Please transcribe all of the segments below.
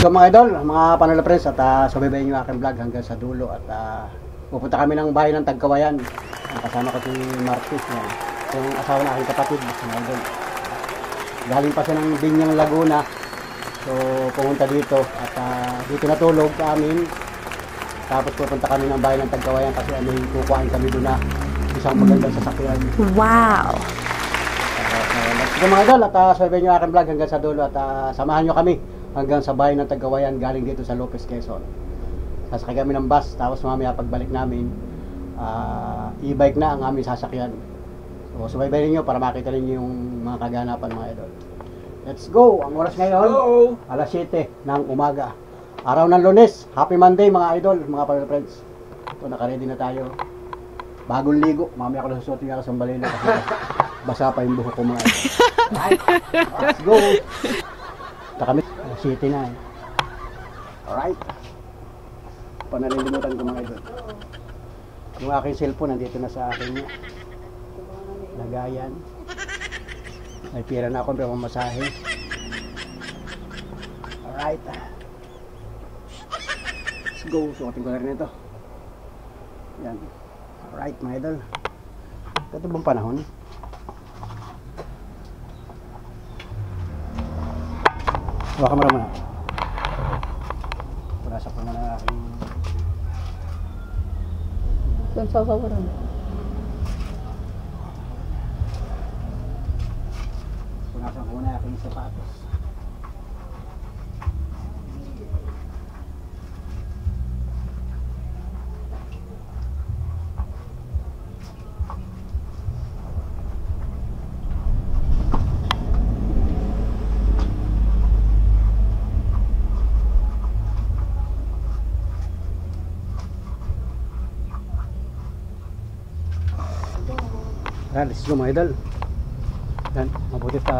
So mga idol, mga Panola Friends, at subaybayin nyo aking vlog hanggang sa dulo. At pupunta kami ng bahay ng Tagkawayan. Kasama ko si Martis, yung asawa na aking kapatid, mga idol. Galing pa siya ng Binyang Laguna. So pumunta dito at dito natulog sa amin. Tapos pupunta kami ng bahay ng Tagkawayan kasi may kukuhain kami doon na isang magandang sasakyan. Wow! So mga idol, at subaybayin nyo aking vlog hanggang sa dulo. At samahan nyo kami hanggang sa bahay ng Tagkawayan galing dito sa Lopez, Quezon. Sasakay kami ng bus, tapos mamaya pagbalik namin, e-bike na ang aming sasakyan. So subaybayin nyo para makita ninyo yung mga kaganapan, mga idol. Let's go! Ang oras ngayon, alas 7 ng umaga. Araw ng Lunes. Happy Monday mga idol, mga Panola Friends. Ito, naka-ready na tayo. Bagong ligo. Mamaya ko na susuotin ako sa balilo kasi basa pa yung buhok ko, mga idol. Alright, let's go! Ito kami, alas 7 na eh. Alright. Panalilimutan ko, mga idol. Yung aking cellphone nandito na sa akin lagayan. May pira na ako para mamasahe. Alright. Let's go. Suotin ko na rin ito. Yan. Alright mga idol. Ito bang panahon? Huwag kamera muna. Punasan ko muna aking Doon sa usawa rin. punasan ko muna aking sapatos. Yan, let's go mga idol. Yan, mabuti sa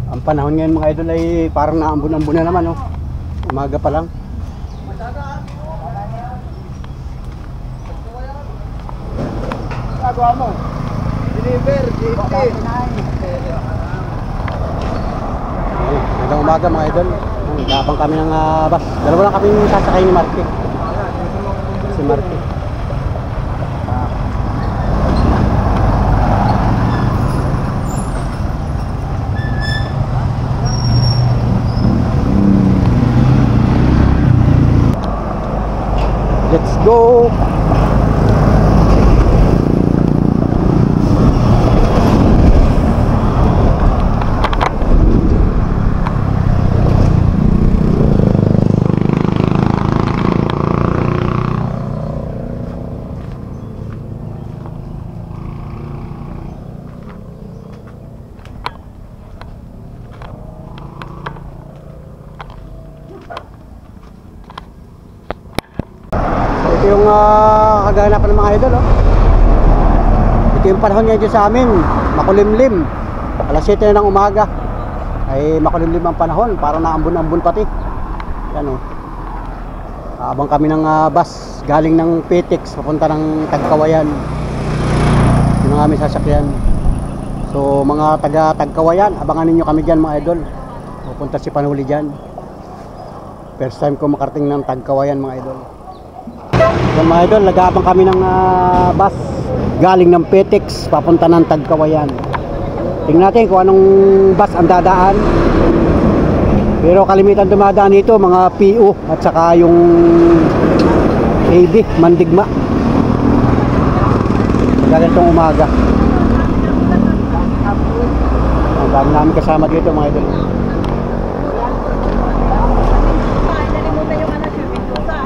ang panahon ngayon mga idol ay parang naambun-ambun na naman, no? Umaga pa lang. Nagawa mo? Deliver, Magandang umaga mga idol. Gabang kami ng bus. Dalawa lang kami sasakay ni Marky. Si Marky. Let's go. Ito yung kaganapan ng mga idol, oh. Ito yung panahon ngayon sa amin, makulimlim. Alas 7 na ng umaga ay makulimlim ang panahon, parang naambun-ambun pati. Yan, oh. Abang kami ng bus galing ng Petex papunta ng Tagkawayan. Yung mga aming sasakyan. So mga taga Tagkawayan, abangan ninyo kami dyan mga idol. Pupunta si Panuli dyan. First time ko makarating ng Tagkawayan mga idol. Yan mga idol, nag-aabang kami ng bus galing ng Petex papunta ng Tagkawayan. Tingnan natin kung anong bus ang dadaan. Pero kalimitan dumadaan dito mga PO at saka yung AB, Mandigma. Ganitong umaga. Ang dami namin kasama dito mga idol.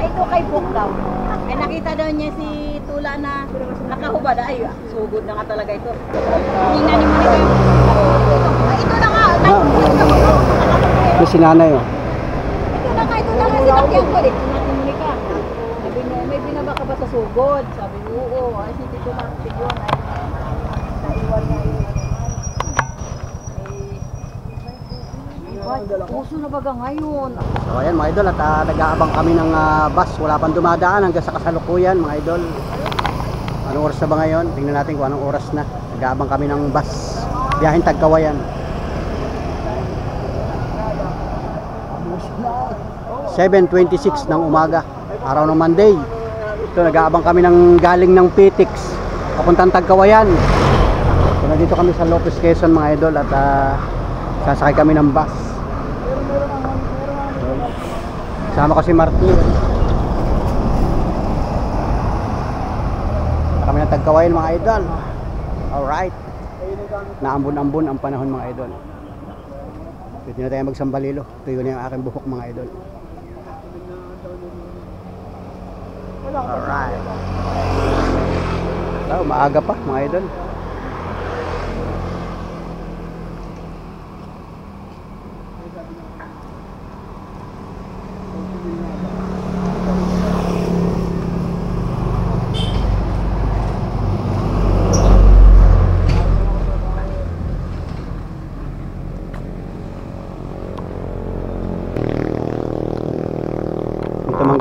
Ito kay Book daw. Ay nakita daw niya si Tula na nakahubad. Ay, sugod na nga talaga ito. Tingnan ni Monica. Ay, ito na nga. Ito si nanay, oh. Ito na nga sinakyan ko. Dito natin Monica. Sabi niya, may binaba ka ba sa sugod? Sabi niya, oo. Ay, si Tito Martin yun. Ay, naiwan niya yun. Puso na baga ngayon. So ayan mga idol, at nag-aabang kami ng bus. Wala pang dumadaan hanggang sa kasalukuyan mga idol. Anong oras na ba ngayon? Tingnan natin kung anong oras na. Nag-aabang kami ng bus. Biyahin Tagkawayan. 7:26 ng umaga, araw ng Monday. Ito, nag-aabang kami ng galing ng Pitix papuntang Tagkawayan. So, nandito kami sa Lopez, Quezon mga idol, at sasakay kami ng bus. Kasama ko si Marty. Kami ng Tagkawayan mga idol. Alright. Naambon-ambon ang panahon mga idol. Pwede na tayo magsambalilo. Tuyo na yung aking buhok mga idol. Alright. Maaga pa mga idol.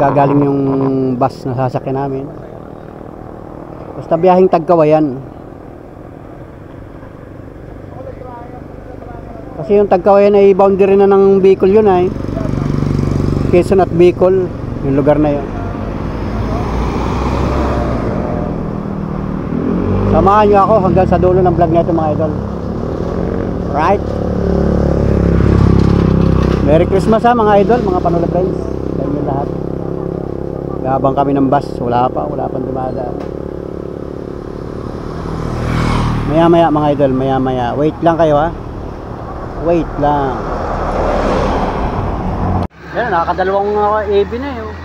Gagaling yung bus na sasakyan namin. Basta biyaheng Tagkawayan. Kasi yung Tagkawayan ay boundary na ng Bicol yun ay. Quezon at Bicol, yung lugar na yun. Samahan nyo ako hanggang sa dulo ng vlog na ito mga idol. Right? Merry Christmas ha mga idol, mga Panola friends. Kayo lahat. Gabang kami ng bus, wala pang dumadaan. Maya maya mga idol, maya maya. Wait lang kayo ha. Wait lang. Yan, nakakadalawang AB na yun.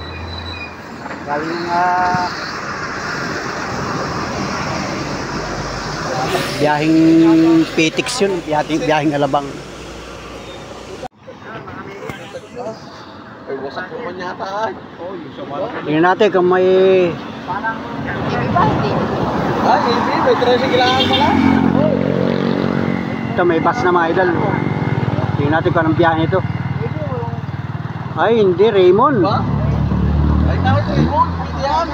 Galing biyaheng Pitix yun, biyaheng Alabang. Wasak naman yata. Tingnan natin kung may... May tricyclean pala. Ito, may bus na mga idol. Tingnan natin kung anong biyahe ito. Ay, hindi, Raymond. Ay, tawag ito, Raymond. Hindi yan.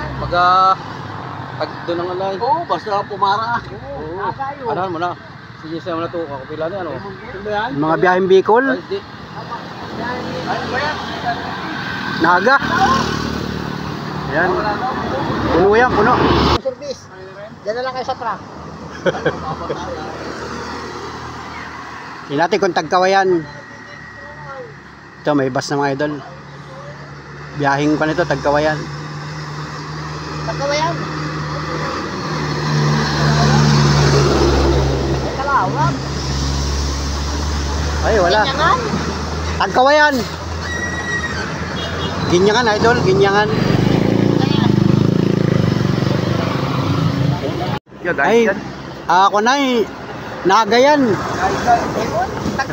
Pag doon ang alay. Oo, basta pumara. Anahan mo na. Sige, siya mo na ito. Kakapila na yan. Mga biyaheng Bicol. Ano ba yan? Naga. Yan. Puno yan, puno. Service. Diyan na lang kayo sa truck. Tingnan natin kung Tagkawayan. Ito, may bus na mga idol. Biyahing pa nito, Tagkawayan. Tagkawayan. Kalawag. Ay, wala. Ganyan. Tagkawayan. Ginyangan idol, ginyangan. Ay, ako na eh. Naga yan.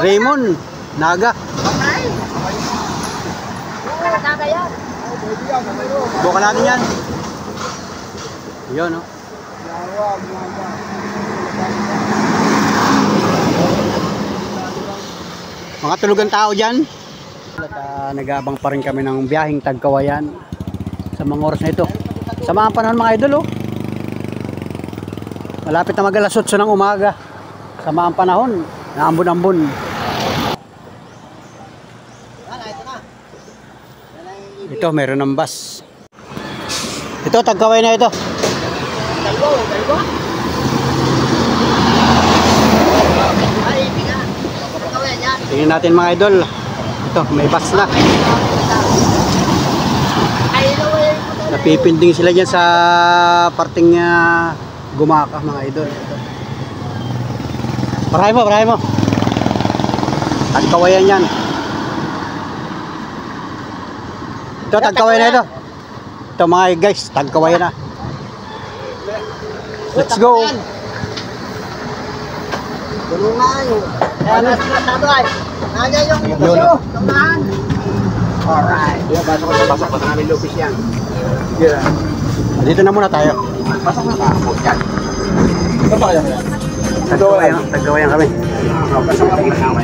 Raymond, Naga. Naga yan. Bukan natin yan. Yun, no? Mga tulugan tao dyan. At nag-aabang pa rin kami ng biyaheng Tagkawayan sa mga oras na ito. Sa mga panahon mga idol, oh. Malapit na mag-alas 8 ng umaga. Sa mga panahon, naambon-ambon. Ito, meron ng bus. Ito, Tagkawayan na ito. Tingnan natin mga idol. Ito, may bus na. Napipinding sila dyan sa parting Gumaka mga idol. Parahay mo. Tagkawayan yan. Ito, Tagkawayan na ito. Ito mga guys, Tagkawayan na. Let's go. Tulungan. Nasado ay. Nandiyan yung puso. Tumahan. Alright. Pasok pa namin lupis yan. Dito na muna tayo. Pasok na ako yan. Saan ba kaya? Tagkawayan kami. Pasok na kami.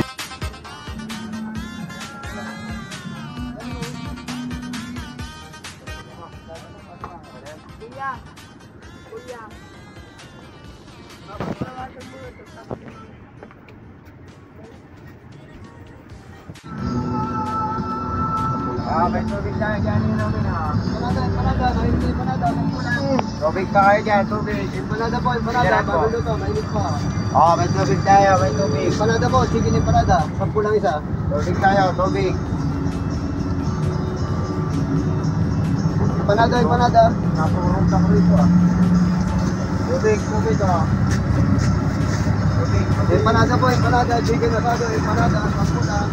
May tubig tayo dyan yun namin ha. Panada, mainit panada. Tubig pa kayo dyan, tubig. Panada po, panada. Magulo to, mainit pa. May tubig tayo, may tubig. Panada po, sige ni panada. 10 lang isa. Tubig tayo, tubig. Panada, panada. Napurong ka ko rito ah. Tubig, tubig ah. Tubig, tubig. Panada po, panada. Sige na sado, panada. 10 lang.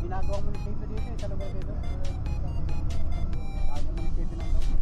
Ginagawang munisipyo dito eh, sa lugar dito. Ginagawang munisipyo ng lugar.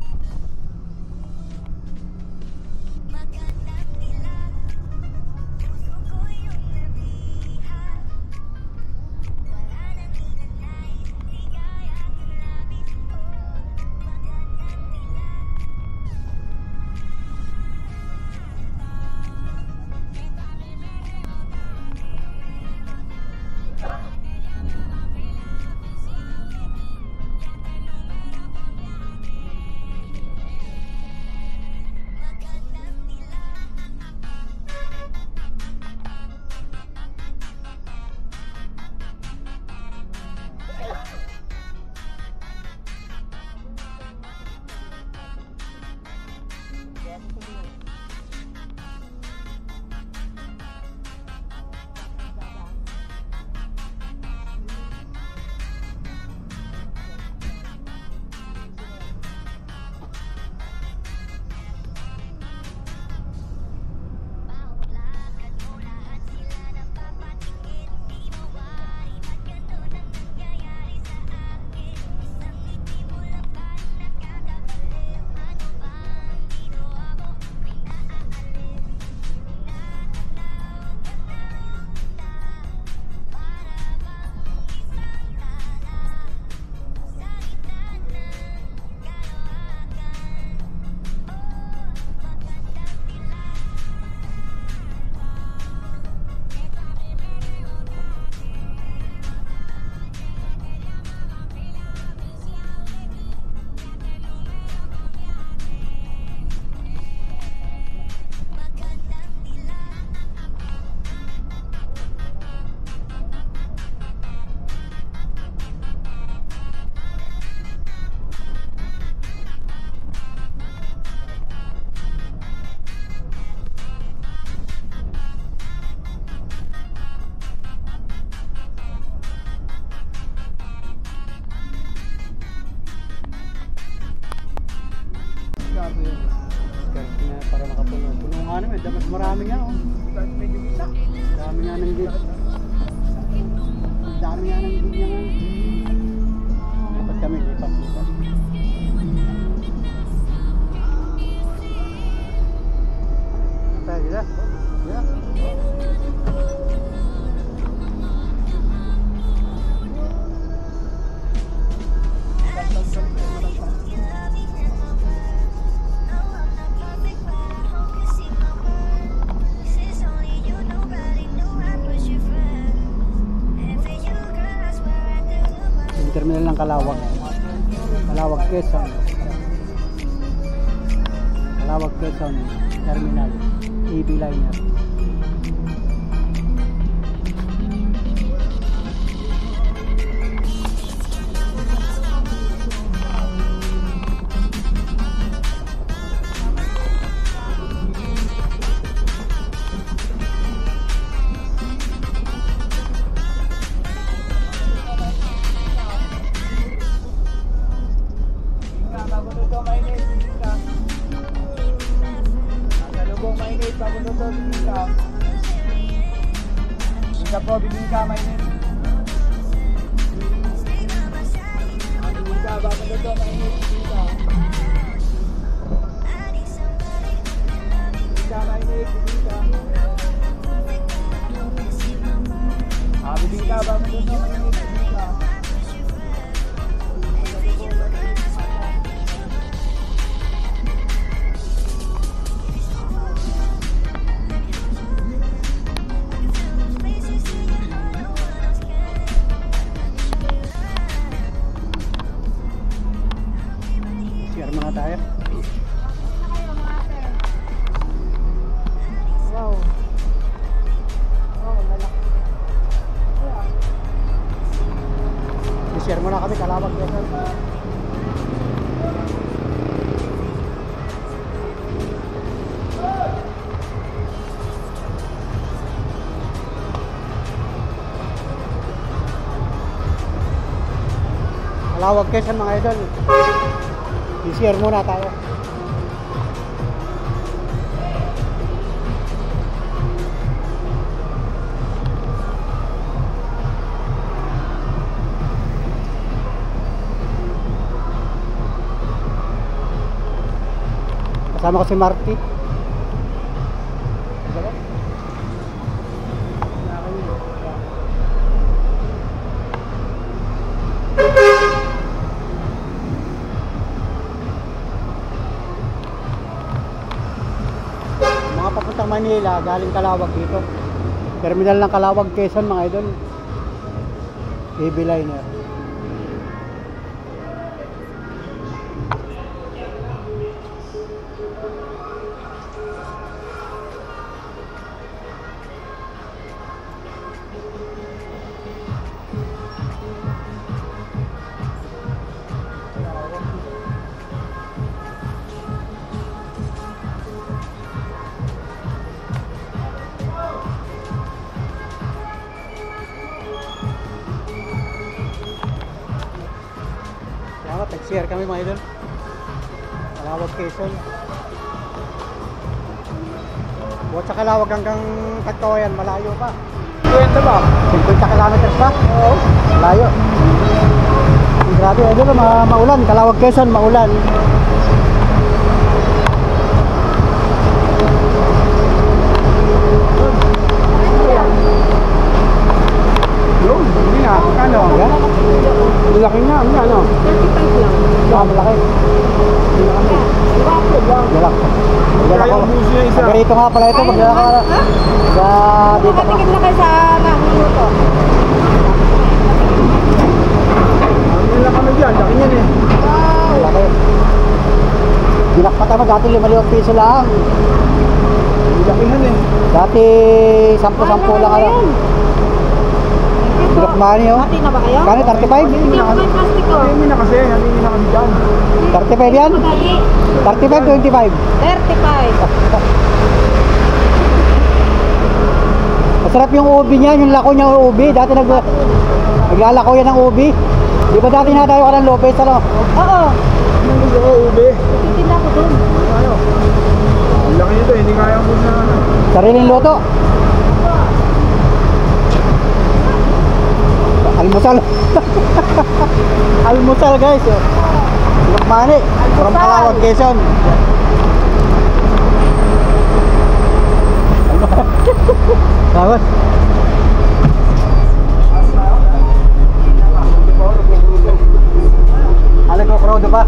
Dami nga ng linya nga. Lipat kami, lipat. Pwede na. Yeah. Yung terminal ng Calawag. Calawag Quezon. Calawag Quezon Terminal. EB Liner. Bibingka po, bibingka, mainit. Bibingka, bago na ito, mainit, bibingka. Bibingka, mainit, bibingka. Bibingka, bago na ito, mainit, bibingka. Share mga tayo. Wow. Oh, lalaki. I-share mo na kami, Calawag Quezon. Calawag Quezon mga idol. I-share muna tayo. Kasama ko si Marty. Mga papuntang Manila, galing Calawag dito. Terminal ng Calawag Quezon mga idol. EB Liner. Nag-share kami mga idol. Calawag Quezon. Buhat sa Calawag hanggang Tagkawayan, malayo pa. 50 ba? 50 kilometers pa? Oo. Malayo. Grabe idol, maulan. Calawag Quezon, maulan. Yun, hindi na. Ano? Malaki nga, ano? 35 lang. Malaki. Galak. Galak ko. Ganito nga pala ito. Magdala ka sa dito ka. Makatikip na kayo sa minuto. Ano lang kami dyan? Laki niyan eh. Malaki. Ginakpata mo dati 5 piso lang. Lakihan eh. Dati 10-10 lang ano. Ginakmani oh. Mati na ba kayo? Kano 35? Hindi ako may plastic ko. Hindi na kasi, hindi na kami dyan. 35 yan? 35, 25. 35. Masarap yung ubi niya, yung lako niya ng ubi. Dati naglalako yan ng ubi. Di ba dati na tayo ka ng Lopez, ano? Oo. Ano gusto ko, ube? Titinda ko dun. Ano? Ang laki nito, hindi kaya ko na ano. Sariling luto. Almusal. Almusal guys. Oh. Lukmani. From Calawag, Quezon. Tawad. Alam ko, crowd pa.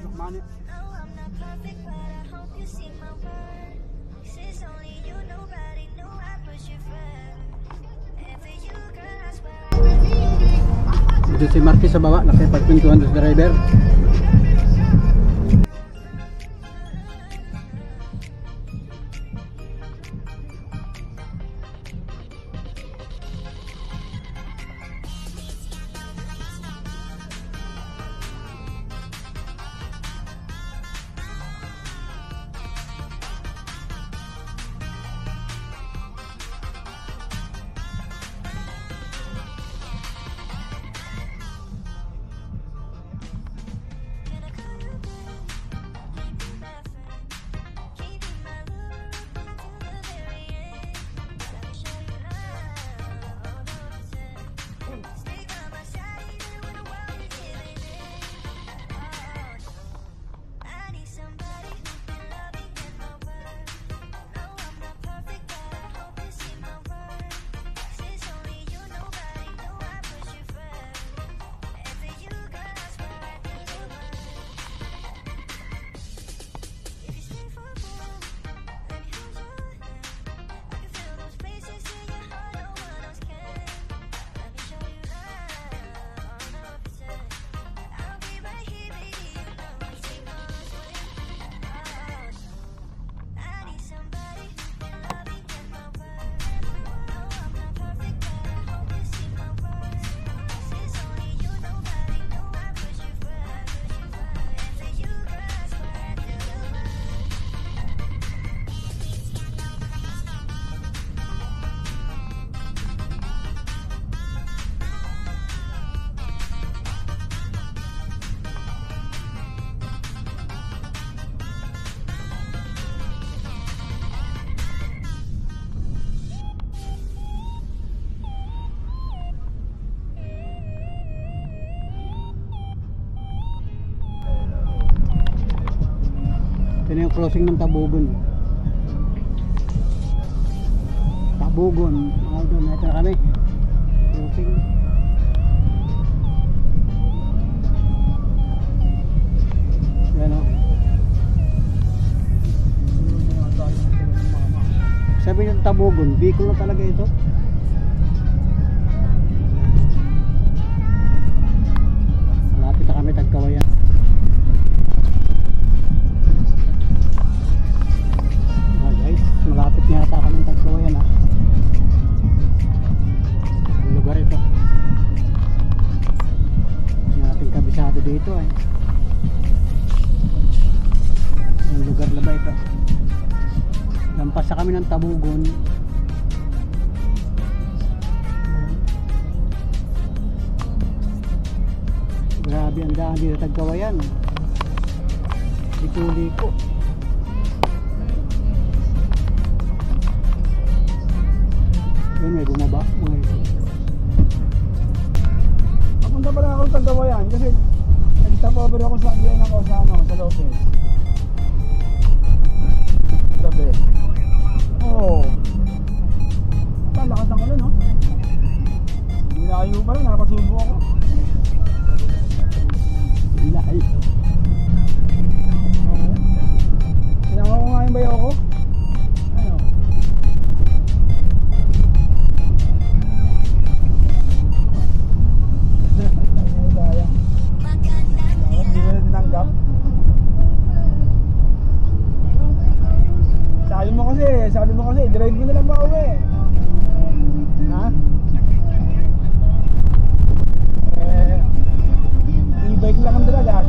Lukmani. Dito si Marquez sa baba, nakipagpintuhan doon sa driver. Ito na yung crossing ng Tabugon. Tabugon. Doon, ito na kami. Crossing. Yan o. Sabi ng Tabugon, Bicol na talaga ito. Malapit na kami, Tagkawayan. Malapit nga yata kami ng Tagkawayan ha. Ang lugar ito. Hindi natin kabisado dito eh. Ang lugar na ba ito? Lampas sa kami ng Tabugon. Grabe ang daan dito sa Tagkawayan. Liko-liko. Yun, may bumaba. Mga ito. Papunta pala ako sa Gawayan kasi nag-stop over ako sa Diyan ako sa Lopez. Gabi. Oo. Lakas ng ulan, no? Layo pa rin, napasubo ako. Layo. Oo. Sinama ko nga yung bayaw ko. Ano? Sayang. Dapat di mo na tinanggap. Sabi mo kasi, drive mo na lang ba uwi? Ha? E-bike lang ang dalaga.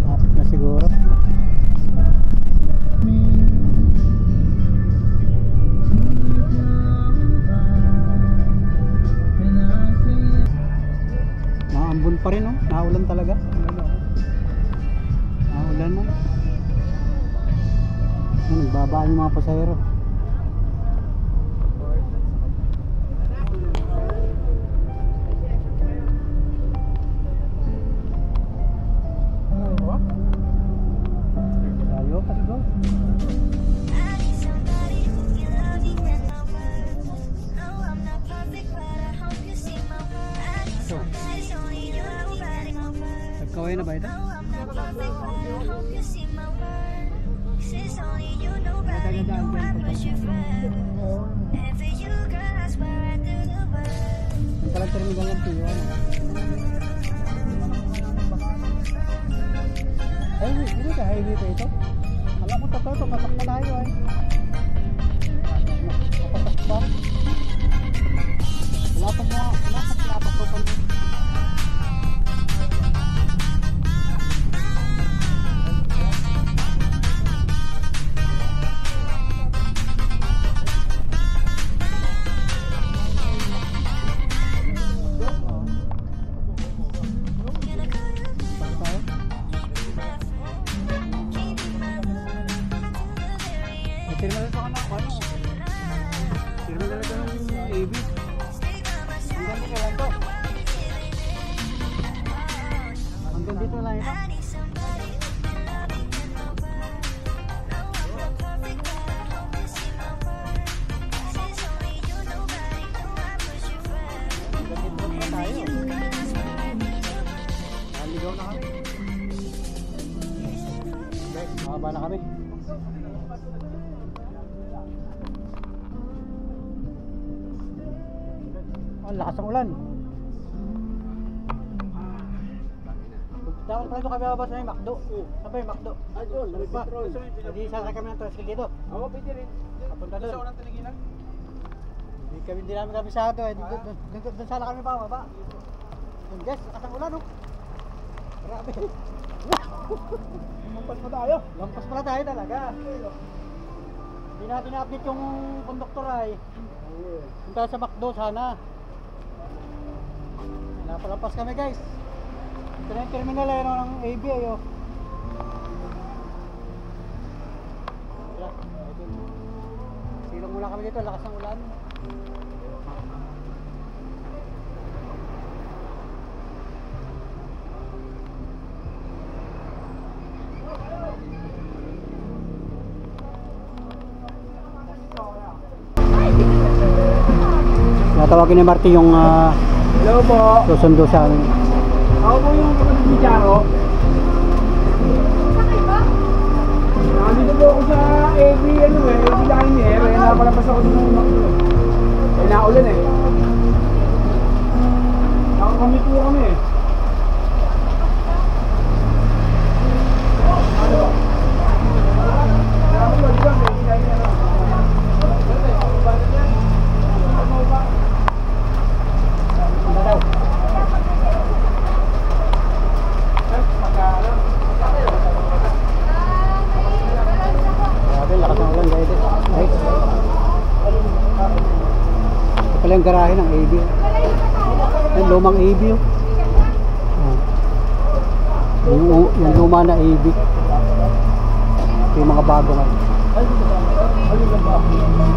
Lapit na siguro. Naambon pa rin, oh. Naulan talaga. Naulan na. Nagbabaan yung mga pasahero. Layo pa rin, oh. Nagkaway na ba ito? Ang talang terminal ng tiyo, ano? Highway, hindi ka highway pa ito? Alam mo totoo ito, pasak na tayo ay. Mapasak pa. Lapat ko pa. Terminal ito ka na, ano? Terminal ito ng AB. Hanggang dito lang to. Hanggang dito lang ito. Hanggang dito lang tayo. Naligaw na kami. Okay, makaba na kami. Ang lakas ng ulan. Dapat pala ito kami babas na yung McDo. Saan ba yung McDo? Ah, doon. Hindi sasakay kami ng tricycle dito. Oo, pwede rin. Papunta doon. Sa unang tinigilan? Hindi namin kabisado eh. Doon sana kami bababa. Yung guys, lakas ng ulan, oh. Grabe. Lampas pa tayo. Lampas pala tayo talaga. Hindi natin na-update yung konduktor ay. Punta sa McDo sana. Napalampas kami guys. Ito na yung terminal eh, no, ng AB ay oh. Silong muna kami dito, lakas ng ulan. Natawagin ni Marty yung Hello po. susundo sa amin. Ako po yung kapatid ni Charo. Nandito po ako sa AB, AB Liner. Kaya napalapas ako doon ng McDo. Kaya naulan eh. Nakakamit po kami eh. Ano ba? Ako ba, di ba? AB Liner. Pala yung garahe ng AB. Yung lumang AB. Yung luma na AB. Ito yung mga bago nga.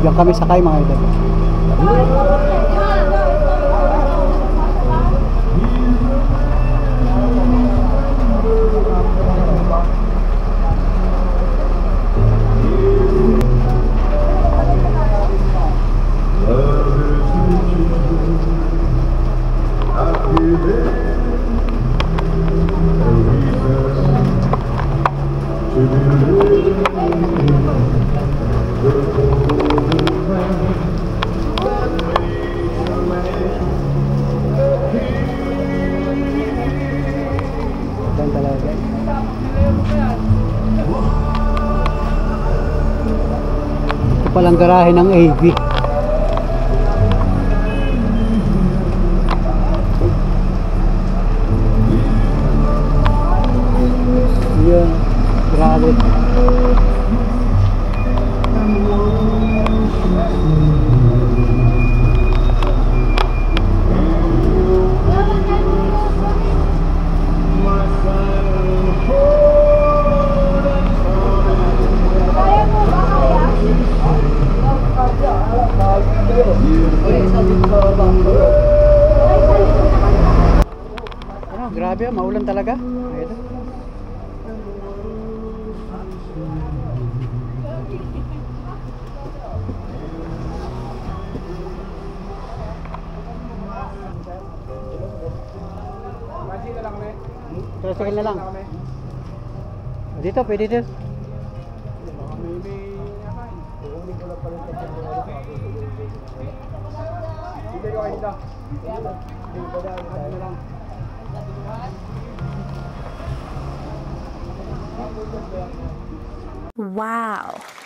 Diyan kami sakay mga idol. Yan talaga. Ito palang garahe ng AV. Yan, grabe. Ano, grabe, maulan talaga. Ayun. Tricycle na lang. Dito, pwede dito. Wow.